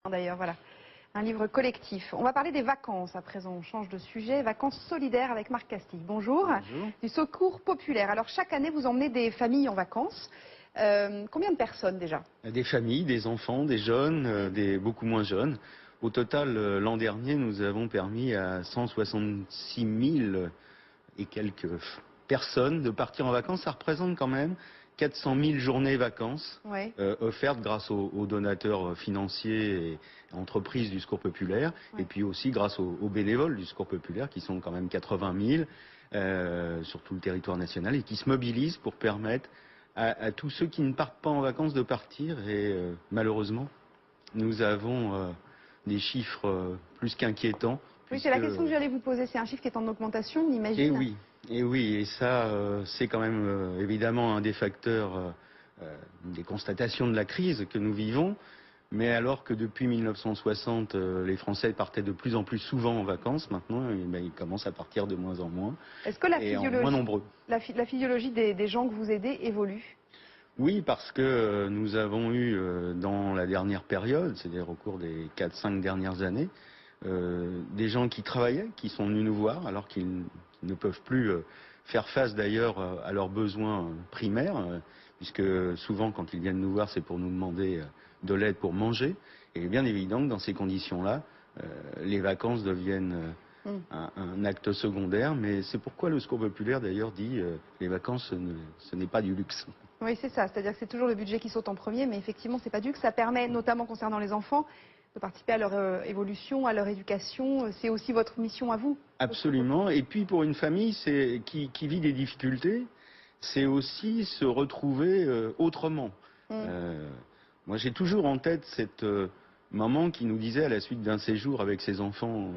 D'ailleurs, voilà, un livre collectif. On va parler des vacances à présent, on change de sujet. Vacances solidaires avec Marc Castig. Bonjour. Bonjour. Du Secours Populaire. Alors chaque année, vous emmenez des familles en vacances. Combien de personnes déjà? Des familles, des enfants, des jeunes, des beaucoup moins jeunes. Au total, l'an dernier, nous avons permis à 166 000 et quelques personnes de partir en vacances. Ça représente quand même 400 000 journées vacances Ouais. offertes grâce aux donateurs financiers et entreprises du Secours Populaire, Ouais. et puis aussi grâce aux bénévoles du Secours Populaire, qui sont quand même 80 000 sur tout le territoire national, et qui se mobilisent pour permettre à tous ceux qui ne partent pas en vacances de partir. Et malheureusement, nous avons des chiffres plus qu'inquiétants. Oui, c'est la question que j'allais vous poser. C'est un chiffre qui est en augmentation, on imagine. Et oui, et ça, c'est quand même évidemment un des facteurs, des constatations de la crise que nous vivons. Mais alors que depuis 1960, les Français partaient de plus en plus souvent en vacances, maintenant, ils commencent à partir de moins en moins. Est-ce que la et en physiologie, moins nombreux. la physiologie des gens que vous aidez évolue? Oui, parce que nous avons eu dans la dernière période, c'est-à-dire au cours des 4-5 dernières années, des gens qui travaillaient, qui sont venus nous voir alors qu'ils ne peuvent plus faire face d'ailleurs à leurs besoins primaires, puisque souvent quand ils viennent nous voir, c'est pour nous demander de l'aide pour manger. Et bien évident que dans ces conditions-là, les vacances deviennent un acte secondaire, mais c'est pourquoi le Secours Populaire d'ailleurs dit les vacances, ce n'est pas du luxe. Oui, c'est ça. C'est-à-dire que c'est toujours le budget qui saute en premier, mais effectivement, c'est pas du luxe. Ça permet, notamment concernant les enfants, de participer à leur évolution, à leur éducation. C'est aussi votre mission à vous. Absolument. Et puis pour une famille qui vit des difficultés, c'est aussi se retrouver autrement. Moi, j'ai toujours en tête cette maman qui nous disait à la suite d'un séjour avec ses enfants,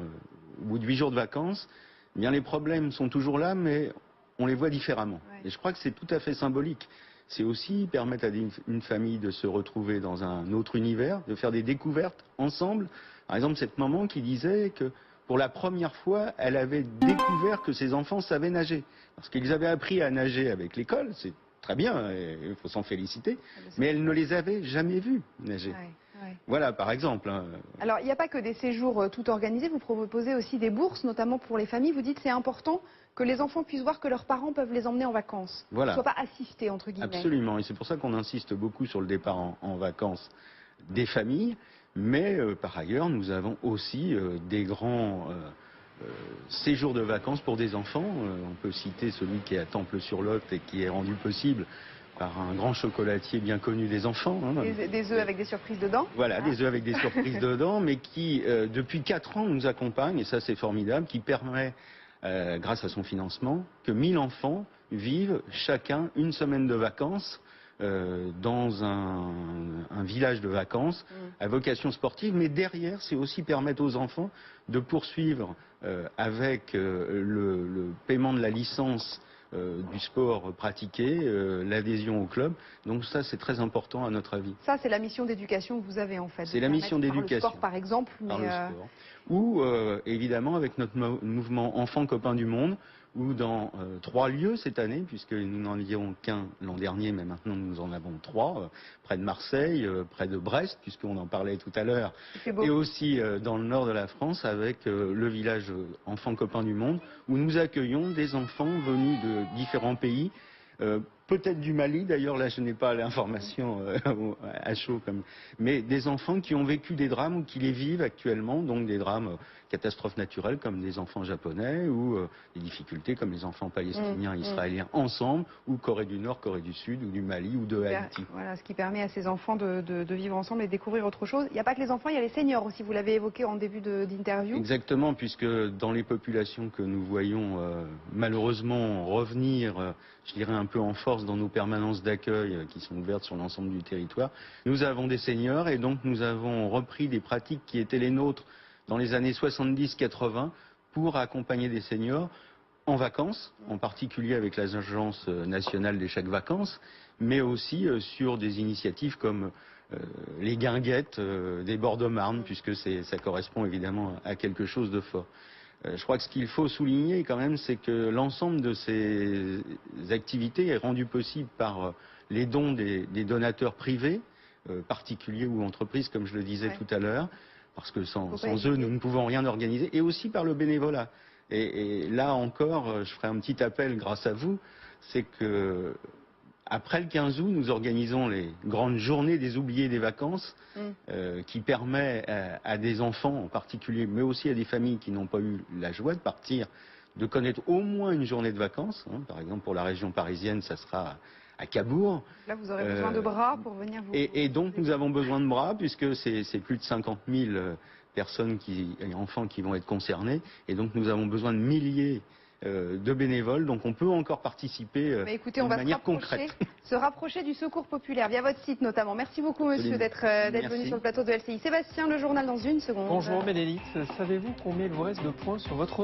au bout de 8 jours de vacances, eh bien les problèmes sont toujours là, mais on les voit différemment. Ouais. Et je crois que c'est tout à fait symbolique. C'est aussi permettre à une famille de se retrouver dans un autre univers, de faire des découvertes ensemble. Par exemple, cette maman qui disait que pour la première fois, elle avait découvert que ses enfants savaient nager. Parce qu'ils avaient appris à nager avec l'école, c'est très bien, il faut s'en féliciter, mais elle ne les avait jamais vus nager. Ouais. Voilà, par exemple. Alors, il n'y a pas que des séjours tout organisés, vous proposez aussi des bourses, notamment pour les familles. Vous dites que c'est important que les enfants puissent voir que leurs parents peuvent les emmener en vacances. Voilà. Qu'ils ne soient pas assistés, entre guillemets. Absolument, et c'est pour ça qu'on insiste beaucoup sur le départ en vacances des familles, mais par ailleurs, nous avons aussi des grands séjours de vacances pour des enfants. On peut citer celui qui est à Temple-sur-Lot et qui est rendu possible par un grand chocolatier bien connu des enfants. Des œufs avec des surprises dedans. Voilà, des œufs avec des surprises dedans, mais qui, depuis 4 ans, nous accompagne, et ça c'est formidable, qui permet, grâce à son financement, que 1000 enfants vivent chacun une semaine de vacances dans un village de vacances à vocation sportive. Mais derrière, c'est aussi permettre aux enfants de poursuivre avec le paiement de la licence du sport pratiqué, l'adhésion au club. Donc ça, c'est très important à notre avis. Ça, c'est la mission d'éducation que vous avez en fait. C'est la mission d'éducation. Par le sport, par exemple. Par le sport. Ou évidemment avec notre mouvement Enfants Copains du Monde, ou dans 3 lieux cette année, puisque nous n'en avions qu'un l'an dernier, mais maintenant nous en avons 3, près de Marseille, près de Brest, puisqu'on en parlait tout à l'heure, et aussi dans le nord de la France, avec le village Enfants Copains du Monde, où nous accueillons des enfants venus de différents pays, peut-être du Mali, d'ailleurs là je n'ai pas l'information à chaud, mais des enfants qui ont vécu des drames ou qui les vivent actuellement, donc des drames, catastrophes naturelles comme des enfants japonais, ou des difficultés comme les enfants palestiniens, israéliens ensemble, ou Corée du Nord, Corée du Sud, ou du Mali, ou de Haïti. Voilà, ce qui permet à ces enfants de vivre ensemble et de découvrir autre chose. Il n'y a pas que les enfants, il y a les seniors aussi, vous l'avez évoqué en début d'interview. Exactement, puisque dans les populations que nous voyons malheureusement revenir, je dirais un peu en force dans nos permanences d'accueil qui sont ouvertes sur l'ensemble du territoire, nous avons des seniors, et donc nous avons repris des pratiques qui étaient les nôtres dans les années 70-80 pour accompagner des seniors en vacances, en particulier avec l'Agence nationale des chèques vacances, mais aussi sur des initiatives comme les guinguettes des bords de Marne, puisque ça correspond évidemment à quelque chose de fort. Je crois que ce qu'il faut souligner quand même, c'est que l'ensemble de ces activités est rendu possible par les dons des donateurs privés, particuliers ou entreprises, comme je le disais Ouais. tout à l'heure, parce que sans eux, expliquer. nous ne pouvons rien organiser, et aussi par le bénévolat. Et là encore, je ferai un petit appel grâce à vous, c'est que après le 15 août, nous organisons les grandes journées des oubliés des vacances, qui permet à des enfants en particulier, mais aussi à des familles qui n'ont pas eu la joie de partir, de connaître au moins une journée de vacances. Par exemple, pour la région parisienne, ça sera à Cabourg. Là, vous aurez besoin de bras pour venir vous... Et donc, nous avons besoin de bras, puisque c'est plus de 50 000 personnes et enfants qui vont être concernés. Et donc, nous avons besoin de milliers de bénévoles. Donc, on peut encore participer écoutez, de on va manière concrète. se rapprocher du secours populaire via votre site notamment. Merci beaucoup, monsieur, d'être venu sur le plateau de LCI. Sébastien, le journal dans une seconde. Bonjour Bénédicte, savez-vous combien il vous reste de points sur votre